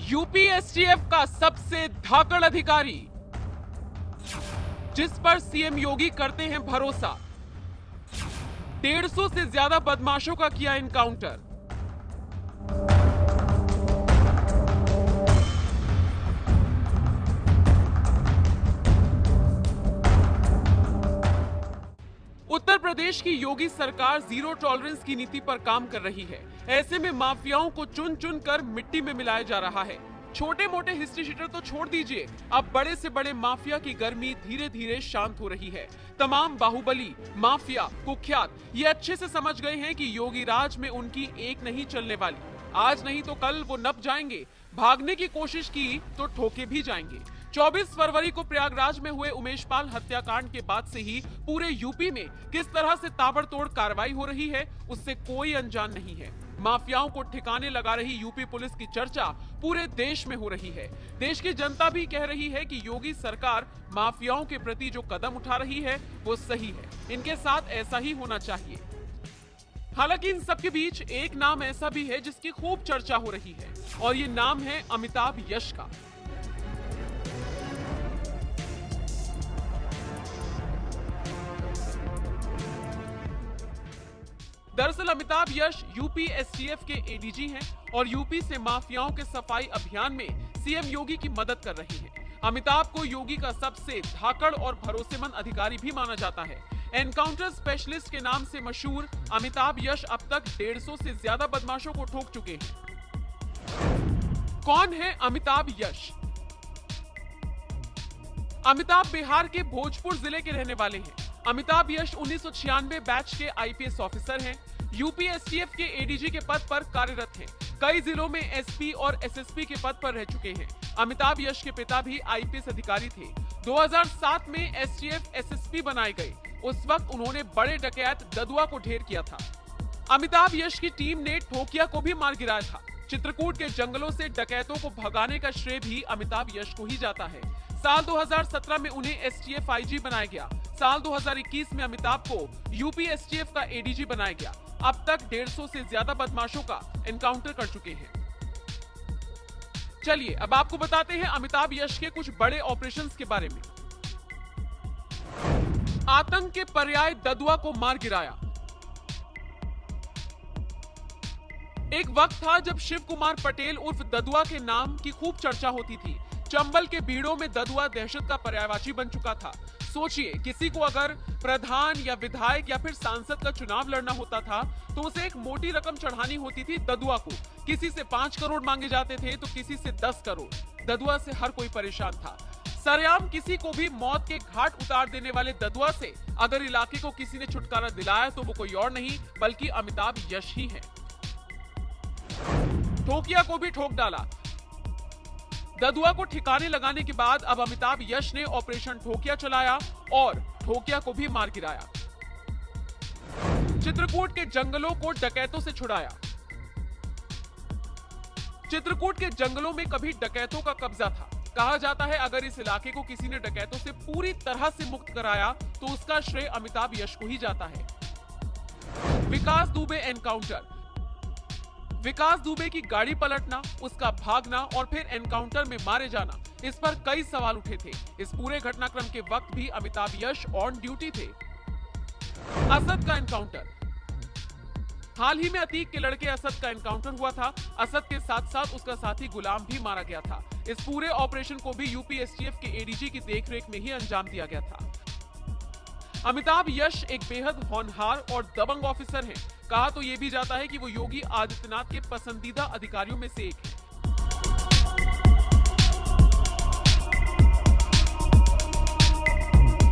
UP STF का सबसे धाकड़ अधिकारी जिस पर सीएम योगी करते हैं भरोसा, 150 से ज्यादा बदमाशों का किया एनकाउंटर। उत्तर प्रदेश की योगी सरकार जीरो टॉलरेंस की नीति पर काम कर रही है। ऐसे में माफियाओं को चुन चुन कर मिट्टी में मिलाया जा रहा है। छोटे मोटे हिस्ट्री शीटर तो छोड़ दीजिए, अब बड़े से बड़े माफिया की गर्मी धीरे धीरे शांत हो रही है। तमाम बाहुबली, माफिया, कुख्यात ये अच्छे से समझ गए हैं कि योगी राज में उनकी एक नहीं चलने वाली। आज नहीं तो कल वो नप जाएंगे। भागने की कोशिश की तो ठोके भी जाएंगे। 24 फरवरी को प्रयागराज में हुए उमेशपाल हत्याकांड के बाद से ही पूरे यूपी में किस तरह से ताबड़तोड़ कार्रवाई हो रही है, उससे कोई अनजान नहीं है। माफियाओं को ठिकाने लगा रही यूपी पुलिस की चर्चा पूरे देश में हो रही है। देश की जनता भी कह रही है कि योगी सरकार माफियाओं के प्रति जो कदम उठा रही है वो सही है। इनके साथ ऐसा ही होना चाहिए। हालांकि इन सबके बीच एक नाम ऐसा भी है जिसकी खूब चर्चा हो रही है और ये नाम है अमिताभ यश का। दरअसल अमिताभ यश यूपी एसटीएफ के एडीजी हैं और यूपी से माफियाओं के सफाई अभियान में सीएम योगी की मदद कर रहे हैं। अमिताभ को योगी का सबसे धाकड़ और भरोसेमंद अधिकारी भी माना जाता है। एनकाउंटर स्पेशलिस्ट के नाम से मशहूर अमिताभ यश अब तक 150 से ज्यादा बदमाशों को ठोक चुके हैं। कौन है अमिताभ यश? अमिताभ बिहार के भोजपुर जिले के रहने वाले हैं। अमिताभ यश 1996 बैच के आईपीएस ऑफिसर हैं। यूपी एसटीएफ के एडीजी के पद पर कार्यरत हैं। कई जिलों में एसपी और एसएसपी के पद पर रह चुके हैं। अमिताभ यश के पिता भी आईपीएस अधिकारी थे। 2007 में एसटीएफ एसएसपी बनाए गए। उस वक्त उन्होंने बड़े डकैत ददुआ को ढेर किया था। अमिताभ यश की टीम ने ठोकिया को भी मार गिराया था। चित्रकूट के जंगलों से डकैतों को भगाने का श्रेय भी अमिताभ यश को ही जाता है। साल 2017 में उन्हें एसटीएफ आईजी बनाया गया। साल 2021 में अमिताभ को यूपी एसटीएफ का एडीजी बनाया गया। अब तक 150 से ज्यादा बदमाशों का एनकाउंटर कर चुके हैं। चलिए अब आपको बताते हैं अमिताभ यश के कुछ बड़े ऑपरेशंस के बारे में। आतंक के पर्याय ददुआ को मार गिराया। एक वक्त था जब शिव कुमार पटेल उर्फ ददुआ के नाम की खूब चर्चा होती थी। चंबल के भीड़ों में ददुआ दहशत का पर्यायवाची बन चुका था। सोचिए, किसी को अगर प्रधान या विधायक या फिर सांसद का चुनाव लड़ना होता था तो उसे एक मोटी रकम चढ़ानी होती थी ददुआ को। किसी से 5 करोड़ मांगे जाते थे तो किसी से 10 करोड़। ददुआ से हर कोई परेशान था। सरेआम किसी को भी मौत के घाट उतार देने वाले ददुआ से अगर इलाके को किसी ने छुटकारा दिलाया तो वो कोई और नहीं बल्कि अमिताभ यश ही है। ठोकिया को भी ठोक डाला। ददुआ को ठिकाने लगाने के बाद अब अमिताभ यश ने ऑपरेशन ठोकिया चलाया और ठोकिया को भी मार गिराया। चित्रकूट के जंगलों को डकैतों से छुड़ाया। चित्रकूट के जंगलों में कभी डकैतों का कब्जा था। कहा जाता है अगर इस इलाके को किसी ने डकैतों से पूरी तरह से मुक्त कराया तो उसका श्रेय अमिताभ यश को ही जाता है। विकास दुबे एनकाउंटर। विकास दुबे की गाड़ी पलटना, उसका भागना और फिर एनकाउंटर में मारे जाना, इस पर कई सवाल उठे थे। इस पूरे घटनाक्रम के वक्त भी अमिताभ यश ऑन ड्यूटी थे। असद का एनकाउंटर। हाल ही में अतीक के लड़के असद का एनकाउंटर हुआ था। असद के साथ साथ उसका साथी गुलाम भी मारा गया था। इस पूरे ऑपरेशन को भी यूपी एसटीएफ के एडीजी की देखरेख में ही अंजाम दिया गया था। अमिताभ यश एक बेहद होनहार और दबंग ऑफिसर हैं। कहा तो ये भी जाता है कि वो योगी आदित्यनाथ के पसंदीदा अधिकारियों में से एक है।